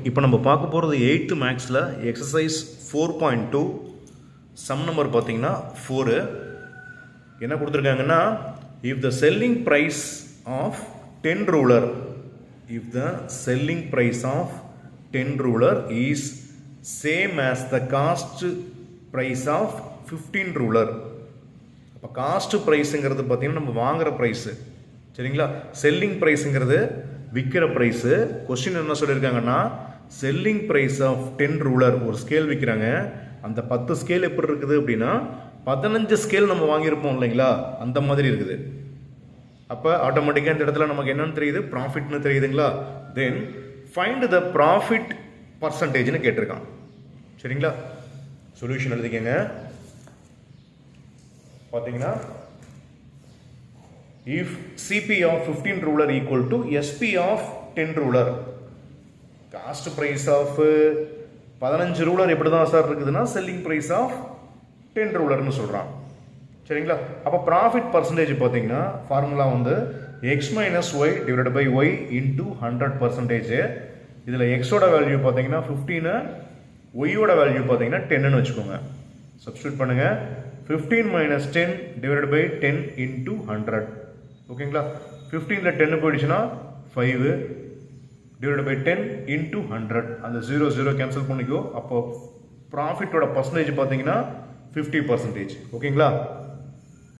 இப்போ நம்ம பார்க்க போகிறது 8th மேக்ஸில் எக்ஸசைஸ் 4.2 சம் நம்பர் பார்த்தீங்கன்னா 4 என்ன கொடுத்துருக்காங்கன்னா if the selling price of 10 ruler if the selling price of 10 ruler is same as the cost price of 15 ruler. அப்போ காஸ்ட் ப்ரைஸுங்கிறது பார்த்தீங்கன்னா நம்ம வாங்குகிற ப்ரைஸு, சரிங்களா? செல்லிங் ப்ரைஸுங்கிறது விற்கிற ப்ரைஸு. கொஸ்டின் என்ன சொல்லியிருக்காங்கன்னா செல்லிங் ப்ரைஸ் ஆஃப் 10 ரூலர், ஒரு ஸ்கேல் விற்கிறாங்க. அந்த 10 ஸ்கேல் எப்படி இருக்குது அப்படின்னா 15 ஸ்கேல் நம்ம வாங்கியிருப்போம் இல்லைங்களா, அந்த மாதிரி இருக்குது. அப்போ ஆட்டோமேட்டிக்காக இந்த இடத்துல நமக்கு என்னன்னு தெரியுது, ப்ராஃபிட்னு தெரியுதுங்களா. தென் ஃபைண்ட் த ப்ராஃபிட் பர்சன்டேஜ்னு கேட்டிருக்கான், சரிங்களா? சொல்யூஷன் எழுதிக்கங்க. பார்த்தீங்கன்னா if CP of 15 ruler equal to SP of 10 ruler, cost price of 15 ruler எப்படி தான் சார் இருக்குதுன்னா செல்லிங் ப்ரைஸ் ஆஃப் 10 ரூலர்னு சொல்கிறான், சரிங்களா? அப்போ ப்ராஃபிட் பர்சன்டேஜ் பார்த்தீங்கன்னா ஃபார்முலா வந்து x minus y divide by y into 100%. இதில் எக்ஸோட வேல்யூ பார்த்தீங்கன்னா 15, ஒய்யோட வேல்யூ பார்த்தீங்கன்னா 10ன்னு வச்சுக்கோங்க. சப்ஸ்டியூட் பண்ணுங்க. 15 minus 10 divided by 10 into 100. ஓகேங்களா? 15ல 10 போயிடுச்சுன்னா 5 divided by 10 into 100. அந்த 0 கேன்சல் பண்ணிக்கோ. அப்போ ப்ராஃபிட்டோட பர்சன்டேஜ் பார்த்தீங்கன்னா 50%. ஓகேங்களா?